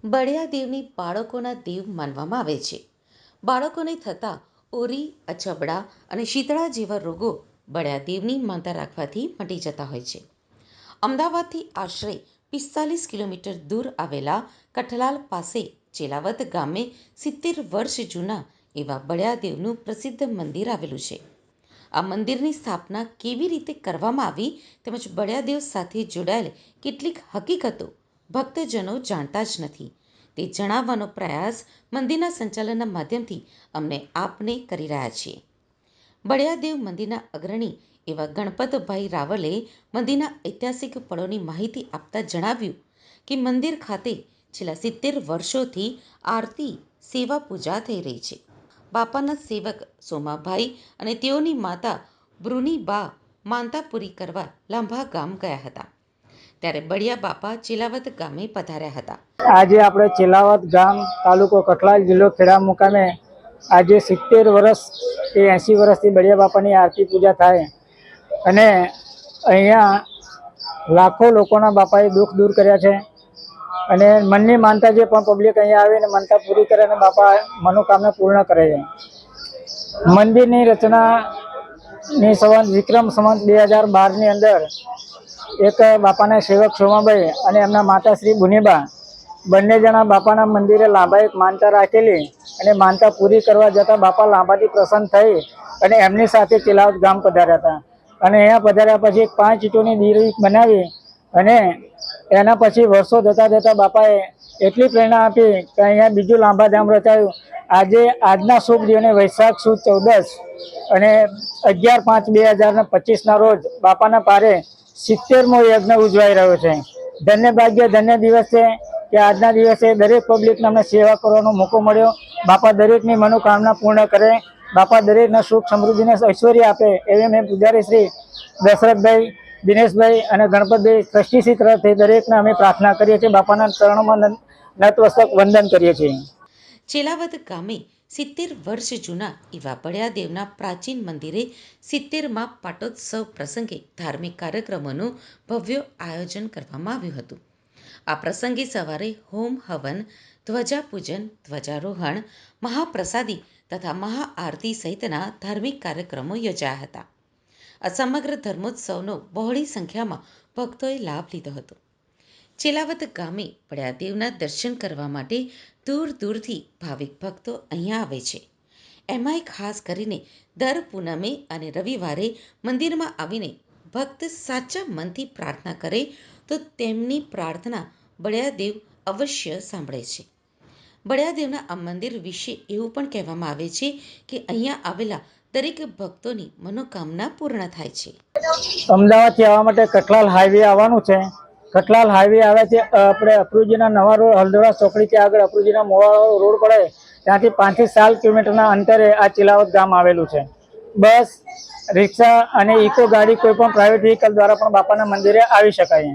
બળિયા દેવની બાળકોના દેવ માનવામાં આવે છે. બાળકોને થતા ઓરી, અછબડા અને શીતળા જેવા રોગો બળિયા દેવની માનતા રાખવાથી મટી જતા હોય છે. અમદાવાદથી આશરે 45 કિલોમીટર દૂર આવેલા કઠલાલ પાસે ચેલાવત ગામે 70 વર્ષ જૂના એવા બળિયા દેવનું પ્રસિદ્ધ મંદિર આવેલું છે. આ મંદિરની સ્થાપના કેવી રીતે કરવામાં આવી તેમજ બળિયા દેવ સાથે જોડાયેલ કેટલીક હકીકતો ભક્તજનો જાણતા જ નથી. તે જણાવવાનો પ્રયાસ મંદિરના સંચાલનના માધ્યમથી અમને આપને કરી રહ્યા છીએ. બળિયાદેવ મંદિરના અગ્રણી એવા ગણપતભાઈ રાવલે મંદિરના ઐતિહાસિક પળોની માહિતી આપતા જણાવ્યું કે મંદિર ખાતે છેલ્લા 70 વર્ષોથી આરતી, સેવા પૂજા થઈ રહી છે. બાપાના સેવક સોમાભાઈ અને તેઓની માતા બ્રુનીબા માનતા પૂરી કરવા લાંભા ગામ ગયા હતા. ત્યારે બળિયા બાપા ચેલાવત ગામે પધાર્યા હતા. આજે આપણે ચેલાવત ગામ, તાલુકો કઠલાલ, જિલ્લો ખેડા મુકામે આજે 70 વર્ષ કે 80 વર્ષથી બળિયા બાપાની આરતી પૂજા થાય અને અહીંયા લાખો લોકોના બાપાએ દુઃખ દૂર કર્યા છે અને મનની માનતા જે પણ પબ્લિક અહીંયા આવીને માનતા પૂરી કરે અને બાપા મનોકામના પૂર્ણ કરે છે. મંદિરની રચનાની સંવત વિક્રમ સંવત 2012ની અંદર એક બાપાના સેવક સોમાભાઈ અને એમના માતા શ્રી બુનીબા બંને જણા બાપાના મંદિરે લાંબા એક માનતા રાખેલી અને માનતા પૂરી કરવા જતાં બાપા લાંબાથી પ્રસન્ન થઈ અને એમની સાથે ચેલાવત ગામ પધાર્યા હતા. અને અહીંયા પધાર્યા પછી એક 5 ઈંટોની દીરી બનાવી અને એના પછી વર્ષો જતાં બાપાએ એટલી પ્રેરણા આપી કે અહીંયા બીજું લાંબાધામ રચાયું. આજના શુભ દિવસે વૈશાખ સુદ 14 અને 11/5/2025ના રોજ બાપાના પારે 70મો યજ્ઞ ઉજવાઈ રહ્યો છે. ધન્ય ભાગ્ય, ધન્ય દિવસ છે કે આજના દિવસે દરેક પબ્લિકને અમને સેવા કરવાનો મોકો મળ્યો. બાપા દરેકની મનોકામના પૂર્ણ કરે, બાપા દરેકને સુખ સમૃદ્ધિને ઐશ્વર્ય આપે એવી મેં પૂજારી શ્રી દશરથભાઈ, દિનેશભાઈ અને ગણપતભાઈ ટ્રસ્ટીશ્રી તરફથી દરેકને અમે પ્રાર્થના કરીએ છીએ. બાપાના ચરણોમાં નતમસ્તક વંદન કરીએ છીએ. ચેલાવત ગામે 70 વર્ષ જૂના એવા બળિયાદેવના પ્રાચીન મંદિરે 70મા પાટોત્સવ પ્રસંગે ધાર્મિક કાર્યક્રમોનું ભવ્ય આયોજન કરવામાં આવ્યું હતું. આ પ્રસંગે સવારે હોમ હવન, ધ્વજાપૂજન, ધ્વજારોહણ, મહાપ્રસાદી તથા મહાઆરતી સહિતના ધાર્મિક કાર્યક્રમો યોજાયા હતા. આ સમગ્ર ધર્મોત્સવનો બહોળી સંખ્યામાં ભક્તોએ લાભ લીધો હતો. ચેલાવત ગામે બળિયાદેવના દર્શન કરવા માટે દૂર દૂરથી ભાવિક ભક્તો અહીંયા આવે છે. એમાંય ખાસ કરીને દર પૂનમે અને રવિવારે મંદિરમાં આવીને ભક્ત સાચા મનથી પ્રાર્થના કરે તો તેમની પ્રાર્થના બળિયાદેવ અવશ્ય સાંભળે છે. બળિયાદેવના આ મંદિર વિશે એવું પણ કહેવામાં આવે છે કે અહીંયા આવેલા દરેક ભક્તોની મનોકામના પૂર્ણ થાય છે. અમદાવાદથી આવવા માટે કઠલાલ હાઈવે આવવાનું છે. કઠલાલ હાઈવે આવે છે આપણે અપરુજીના નવા રોડ હલદોરા ચોકડીથી આગળ અપરુજીના મોવા રોડ પડે ત્યાંથી 5 થી 7 કિલોમીટરના અંતરે આ ચેલાવત ગામ આવેલું છે. બસ, રિક્ષા અને ઇકો ગાડી કોઈ પણ પ્રાઇવેટ વ્હીકલ દ્વારા પણ બાપાના મંદિરે આવી શકાય.